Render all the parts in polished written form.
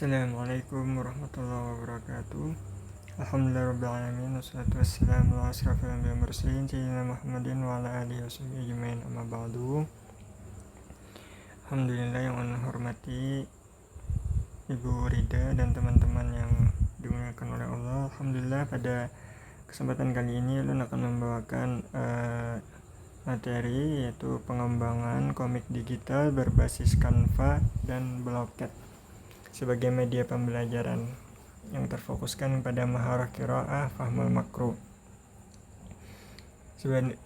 Assalamualaikum warahmatullahi wabarakatuh. Alhamdulillahirrahmanirrahim. Wassalatu wassalamu ala asrafil anbiya'i wal mursalin sayyidina Muhammadin wa ala alihi washabihi ajmain, amma ba'du. Alhamdulillah, yang Allah hormati Ibu Rida dan teman-teman yang dimuliakan oleh Allah. Alhamdulillah, pada kesempatan kali ini Ulun akan membawakan materi, yaitu pengembangan komik digital berbasis Canva dan Blockat sebagai media pembelajaran yang terfokuskan pada maharah qiraah fahmul makruh.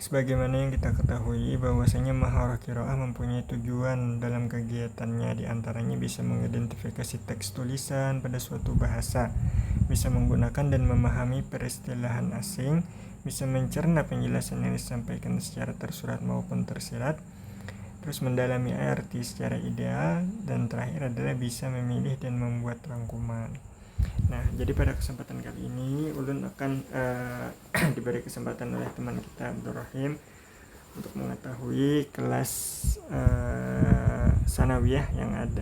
Sebagaimana yang kita ketahui bahwasanya maharah qiraah mempunyai tujuan dalam kegiatannya, diantaranya bisa mengidentifikasi teks tulisan pada suatu bahasa, bisa menggunakan dan memahami peristilahan asing, bisa mencerna penjelasan yang disampaikan secara tersurat maupun tersirat, terus mendalami arti secara ideal, dan terakhir adalah bisa memilih dan membuat rangkuman. Nah, jadi pada kesempatan kali ini Ulun akan diberi kesempatan oleh teman kita Abdul Rahim untuk mengetahui kelas sanawiyah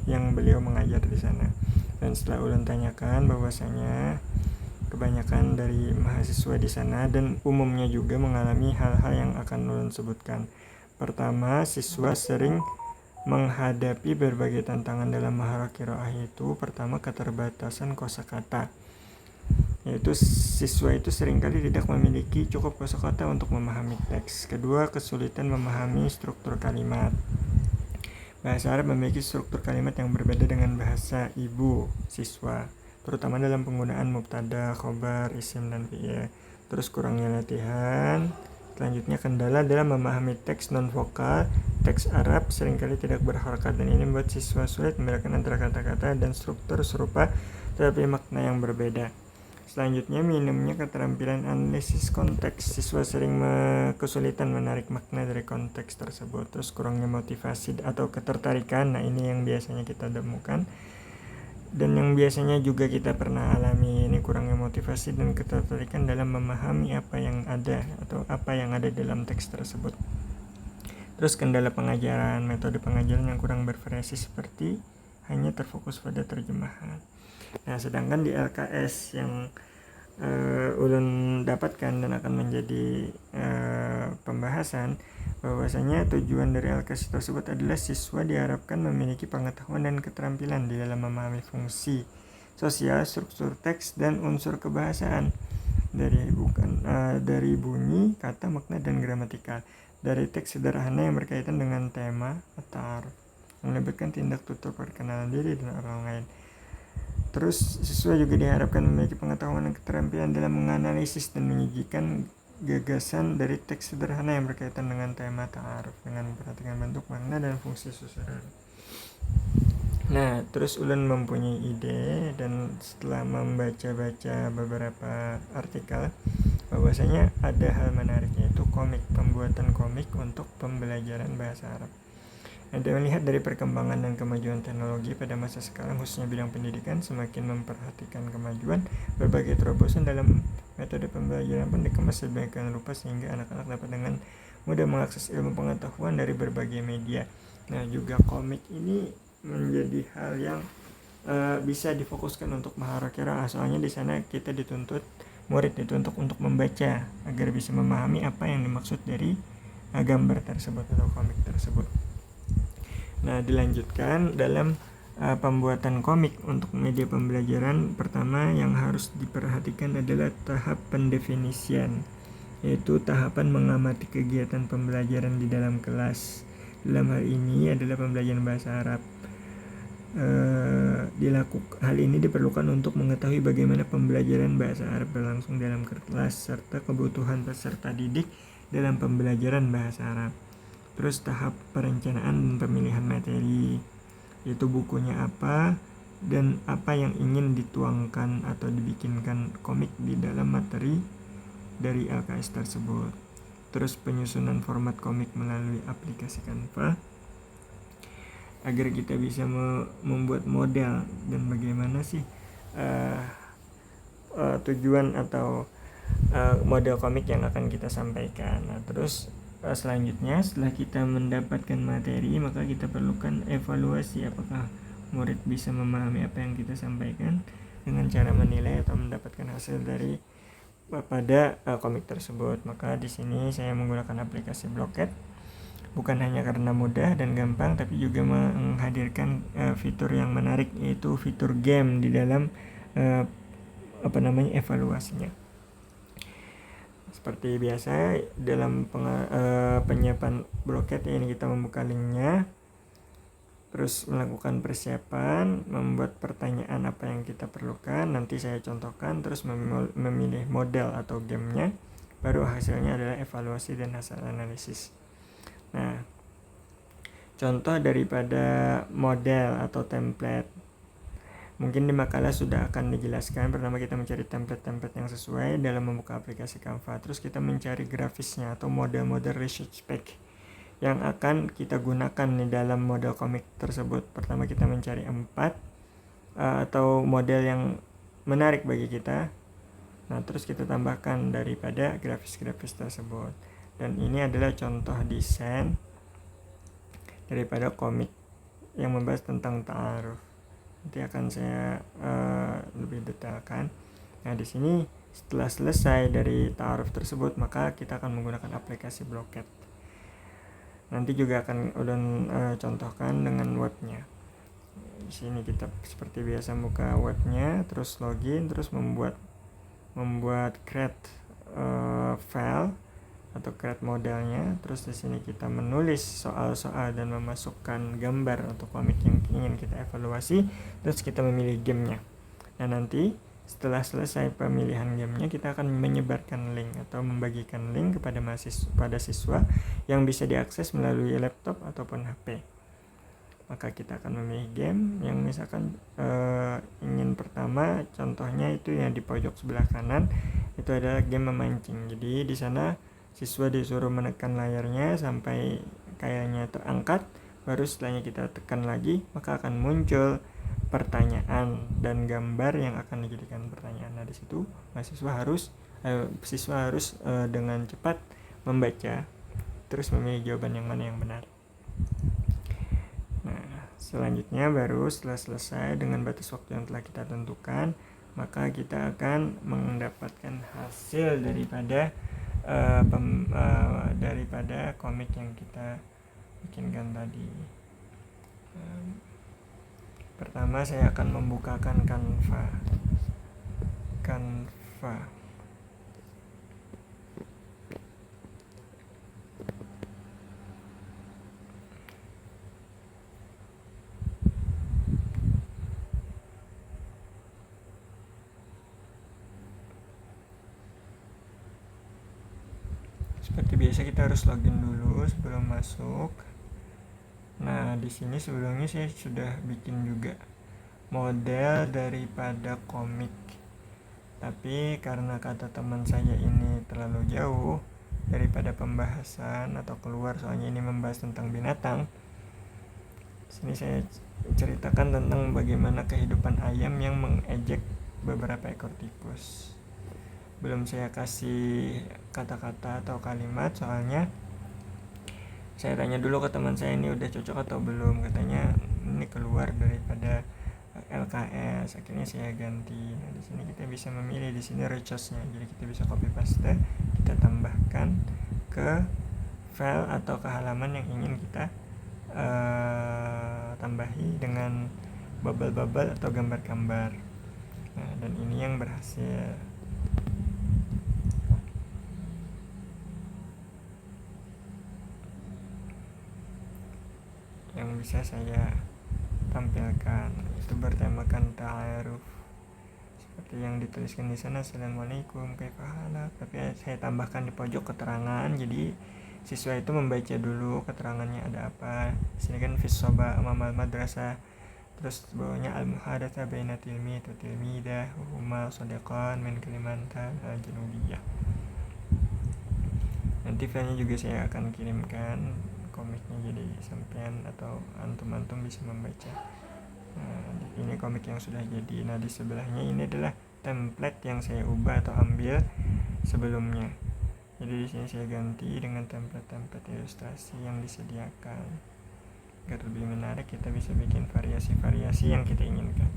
yang beliau mengajar di sana. Dan setelah Ulun tanyakan, bahwasanya kebanyakan dari mahasiswa di sana dan umumnya juga mengalami hal-hal yang akan Ulun sebutkan. Pertama, siswa sering menghadapi berbagai tantangan dalam maharah qiraah, itu pertama keterbatasan kosakata, yaitu siswa itu seringkali tidak memiliki cukup kosakata untuk memahami teks. Kedua, kesulitan memahami struktur kalimat. Bahasa Arab memiliki struktur kalimat yang berbeda dengan bahasa ibu siswa, terutama dalam penggunaan mubtada, khobar, isim, dan fi'il. Terus kurangnya latihan. Selanjutnya, kendala dalam memahami teks non-vokal. Teks Arab seringkali tidak berharokat, dan ini membuat siswa sulit membedakan antara kata-kata dan struktur serupa tetapi makna yang berbeda. Selanjutnya, minimnya keterampilan analisis konteks. Siswa sering kesulitan menarik makna dari konteks tersebut. Terus kurangnya motivasi atau ketertarikan. Nah, ini yang biasanya kita temukan dan yang biasanya juga kita pernah alami, ini kurangnya motivasi dan ketertarikan dalam memahami apa yang ada atau apa yang ada dalam teks tersebut. Terus kendala pengajaran, metode pengajaran yang kurang bervariasi seperti hanya terfokus pada terjemahan. Nah, sedangkan di LKS yang Ulun dapatkan dan akan menjadi pembahasan, bahwasanya tujuan dari LKS tersebut adalah siswa diharapkan memiliki pengetahuan dan keterampilan di dalam memahami fungsi sosial, struktur teks, dan unsur kebahasaan dari bunyi, kata, makna, dan gramatikal dari teks sederhana yang berkaitan dengan tema atau yang melibatkan tindak tutur perkenalan diri dan orang lain. Terus siswa juga diharapkan memiliki pengetahuan dan keterampilan dalam menganalisis dan menyajikan gagasan dari teks sederhana yang berkaitan dengan tema ta'aruf dengan memperhatikan bentuk, makna, dan fungsi susunan. Nah, terus Ulun mempunyai ide, dan setelah membaca-baca beberapa artikel, bahwasanya ada hal menarik, yaitu pembuatan komik untuk pembelajaran bahasa Arab. Anda melihat dari perkembangan dan kemajuan teknologi pada masa sekarang, khususnya bidang pendidikan, semakin memperhatikan kemajuan. Berbagai terobosan dalam metode pembelajaran pun dikemas sedemikian rupa sehingga anak-anak dapat dengan mudah mengakses ilmu pengetahuan dari berbagai media. Nah, juga komik ini menjadi hal yang bisa difokuskan untuk maharah qiraah. Soalnya di sana murid dituntut untuk membaca agar bisa memahami apa yang dimaksud dari gambar tersebut atau komik tersebut. Nah, dilanjutkan dalam pembuatan komik untuk media pembelajaran. Pertama yang harus diperhatikan adalah tahap pendefinisian, yaitu tahapan mengamati kegiatan pembelajaran di dalam kelas. Dalam hal ini adalah pembelajaran bahasa Arab. Hal ini diperlukan untuk mengetahui bagaimana pembelajaran bahasa Arab berlangsung dalam kelas serta kebutuhan peserta didik dalam pembelajaran bahasa Arab. Terus tahap perencanaan dan pemilihan materi, yaitu bukunya apa dan apa yang ingin dituangkan atau dibikinkan komik di dalam materi dari LKS tersebut. Terus penyusunan format komik melalui aplikasi Canva agar kita bisa membuat model dan bagaimana sih tujuan atau model komik yang akan kita sampaikan. Nah, terus selanjutnya setelah kita mendapatkan materi, maka kita perlukan evaluasi apakah murid bisa memahami apa yang kita sampaikan dengan cara menilai atau mendapatkan hasil dari pada komik tersebut. Maka di sini saya menggunakan aplikasi Blocket bukan hanya karena mudah dan gampang, tapi juga menghadirkan fitur yang menarik, yaitu fitur game di dalam evaluasinya. Seperti biasa dalam penyiapan Blocket ini kita membuka linknya, terus melakukan persiapan, membuat pertanyaan apa yang kita perlukan, nanti saya contohkan, terus memilih model atau gamenya, baru hasilnya adalah evaluasi dan hasil analisis. Nah, contoh daripada model atau template mungkin di makalah sudah akan dijelaskan. Pertama kita mencari template-template yang sesuai dalam membuka aplikasi Canva. Terus kita mencari grafisnya atau model-model research pack yang akan kita gunakan di dalam model komik tersebut. Pertama kita mencari 4 atau model yang menarik bagi kita. Nah, terus kita tambahkan daripada grafis-grafis tersebut. Dan ini adalah contoh desain daripada komik yang membahas tentang ta'aruf. Nanti akan saya lebih detailkan. Nah, di sini setelah selesai dari ta'aruf tersebut, maka kita akan menggunakan aplikasi Blocket. Nanti juga akan contohkan dengan webnya. Di sini kita seperti biasa buka webnya, terus login, terus membuat create file atau create modelnya. Terus di sini kita menulis soal-soal dan memasukkan gambar atau komik yang ingin kita evaluasi. Terus kita memilih gamenya. Nah, nanti setelah selesai pemilihan gamenya, kita akan menyebarkan link atau membagikan link kepada siswa yang bisa diakses melalui laptop ataupun HP. Maka kita akan memilih game yang misalkan ingin pertama, contohnya itu yang di pojok sebelah kanan, itu adalah game memancing. Jadi di sana siswa disuruh menekan layarnya sampai kayaknya terangkat, baru setelahnya kita tekan lagi, maka akan muncul pertanyaan dan gambar yang akan dijadikan pertanyaan. Nah, di situ siswa harus dengan cepat membaca, terus memilih jawaban yang mana yang benar. Nah, selanjutnya baru setelah selesai dengan batas waktu yang telah kita tentukan, maka kita akan mendapatkan hasil daripada komik yang kita bikinkan tadi. Pertama saya akan membukakan Canva. Seperti biasa kita harus login dulu sebelum masuk. Nah, di sini sebelumnya saya sudah bikin juga model daripada komik. Tapi karena kata teman saya ini terlalu jauh daripada pembahasan atau keluar, soalnya ini membahas tentang binatang. Sini saya ceritakan tentang bagaimana kehidupan ayam yang mengejek beberapa ekor tikus. Belum saya kasih kata-kata atau kalimat, soalnya saya tanya dulu ke teman saya ini udah cocok atau belum. Katanya ini keluar daripada LKS, akhirnya saya ganti. Nah, di sini kita bisa memilih di sini resource-nya. Jadi kita bisa copy paste, kita tambahkan ke file atau ke halaman yang ingin kita tambahi dengan bubble-bubble atau gambar-gambar. Nah, dan ini yang berhasil. Yang bisa saya tampilkan itu bertemakan ta'aruf seperti yang dituliskan di sana, assalamualaikum kaifahalak, tapi saya tambahkan di pojok keterangan, jadi siswa itu membaca dulu keterangannya ada apa. Di sini kan fis soba amamal madrasah, terus bawahnya al muhadatsa baina tilmi atau tilmidah huma sadiqan min Kalimantan al Janubiyah. Nanti filenya juga saya akan kirimkan komiknya, jadi sampean atau antum bisa membaca. Nah, ini komik yang sudah jadi. Nah, di sebelahnya ini adalah template yang saya ubah atau ambil sebelumnya. Jadi di sini saya ganti dengan template ilustrasi yang disediakan. Agar lebih menarik, kita bisa bikin variasi-variasi yang kita inginkan.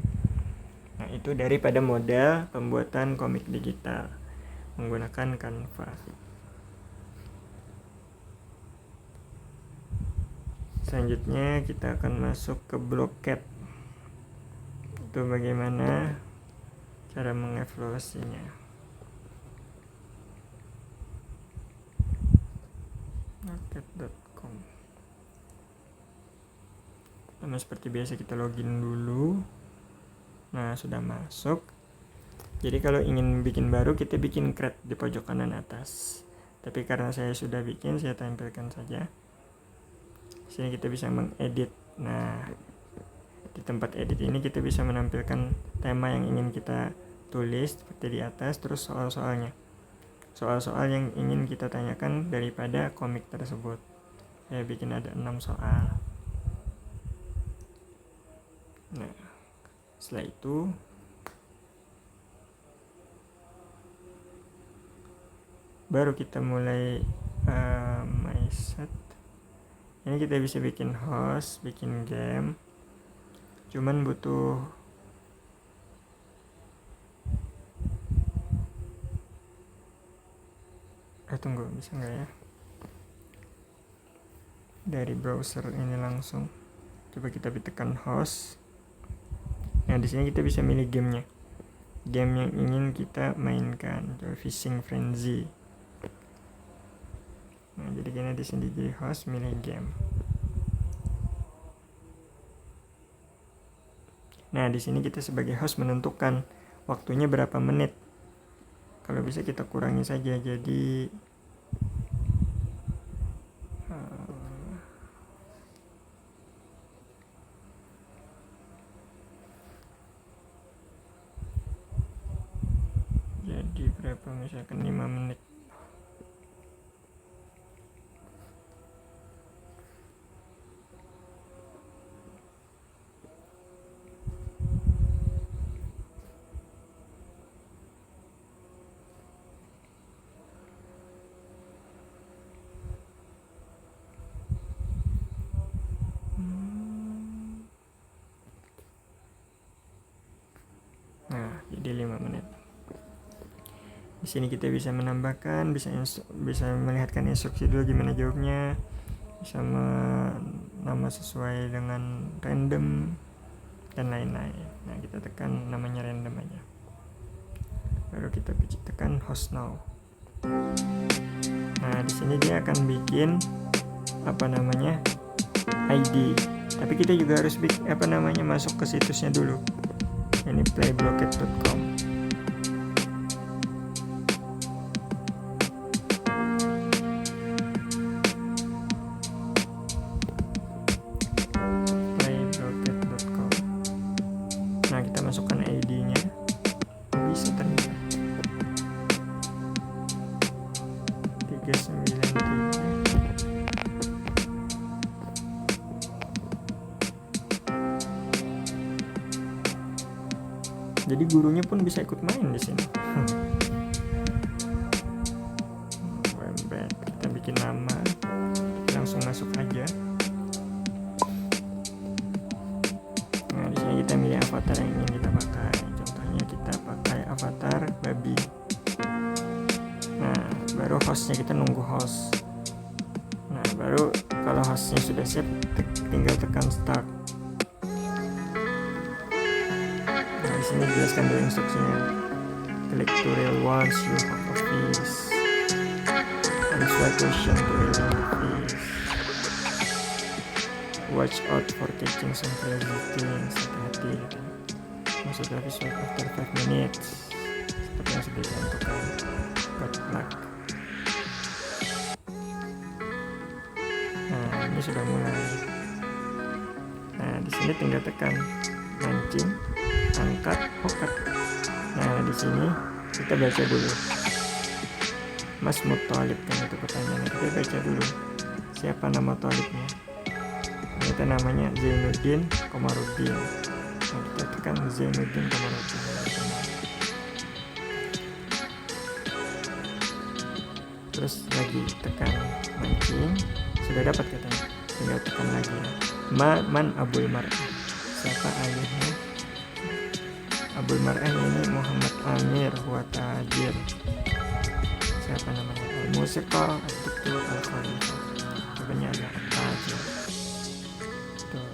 Nah, itu daripada model pembuatan komik digital menggunakan Canva. Selanjutnya kita akan masuk ke Blocket. Itu bagaimana cara mengevaluasinya. Blocket.com. Sama seperti biasa, kita login dulu. Nah, sudah masuk. Jadi kalau ingin bikin baru, kita bikin create di pojok kanan atas. Tapi karena saya sudah bikin, saya tampilkan saja. Sini kita bisa mengedit. Nah, di tempat edit ini kita bisa menampilkan tema yang ingin kita tulis seperti di atas, terus soal-soalnya. Soal-soal yang ingin kita tanyakan daripada komik tersebut. Saya bikin ada 6 soal. Nah, setelah itu baru kita mulai myset. Ini kita bisa bikin host, bikin game. Cuman butuh tunggu, bisa nggak ya? Dari browser ini langsung. Coba kita tekan host. Nah, di sini kita bisa milih gamenya. Game yang ingin kita mainkan. Coba Fishing Frenzy. Nah, jadi gini, di sini jadi host, milih game. Nah, di sini kita sebagai host menentukan waktunya berapa menit. Kalau bisa kita kurangi saja jadi berapa, misalkan 5 menit. Nah, jadi 5 menit. Di sini kita bisa menambahkan, bisa melihatkan instruksi dulu gimana jawabnya, bisa nama sesuai dengan random dan lain-lain. Nah, kita tekan namanya random aja. Baru kita tekan host now. Nah, di sini dia akan bikin ID. Tapi kita juga harus masuk ke situsnya dulu. Ini playblocket.com. Nah, kita masukkan ID-nya. Bisa ternyata 393. Jadi gurunya pun bisa ikut main di sini. Kita bikin nama, langsung masuk aja. Nah, di sini kita milih avatar yang ingin kita pakai. Contohnya kita pakai avatar babi. Nah, baru hostnya, kita nunggu host. Nah, baru kalau hostnya sudah siap, tinggal tekan start. Di sini jelaskan dulu instruksinya. Click to real once you have a fish. Answer question to real fish. Watch out for catching some crazy things. Hati-hati. Maksud visual after 5 minutes. Seperti yang sudah ditentukan. Good luck. Nah, ini sudah mulai. Nah, di sini tinggal tekan mancing, angkat, hokat. Nah, di sini kita baca dulu. Mas Muthalib, kan itu pertanyaannya. Kita baca dulu siapa nama Muthalibnya. Ternyata namanya Zainuddin Komarudin. Nah, kita tekan Zainuddin Komarudin. Terus lagi tekan mancing. Sudah dapat katanya. Tinggal tekan lagi ya. Man Abul Mar'ah, siapa ayahnya Abul Mar'ah ini? Muhammad Amir wa Tajir. Siapa namanya? Al-Musiqar Ad-Doktor Al-Khalifah. Jawabannya adalah Tajir. Tuh.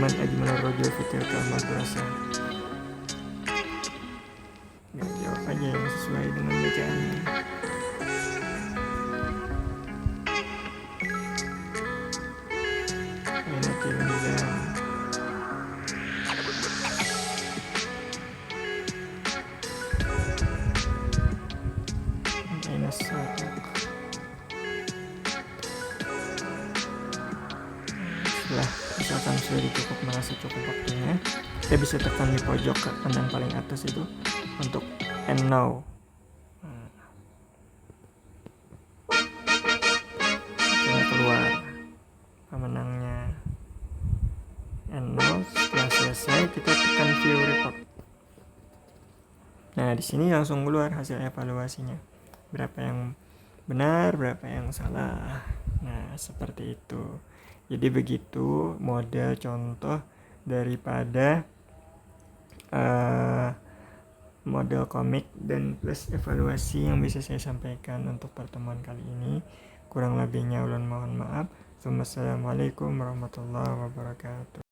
Man ajmal rajul fi tilka madrasah. Nggak, jawab aja yang sesuai dengan bacaannya. Ainatil mizan. Ainas sadak. Setelah misalkan sudah cukup, merasa cukup waktunya, kita bisa tekan di pojok kanan paling atas itu untuk and now. Kita keluar pemenangnya. And now setelah selesai kita tekan view report. Nah, di sini langsung keluar hasil evaluasinya. Berapa yang benar, berapa yang salah. Nah, seperti itu. Jadi begitu model contoh daripada model komik dan plus evaluasi yang bisa saya sampaikan untuk pertemuan kali ini. Kurang lebihnya ulun mohon maaf. Wassalamualaikum warahmatullahi wabarakatuh.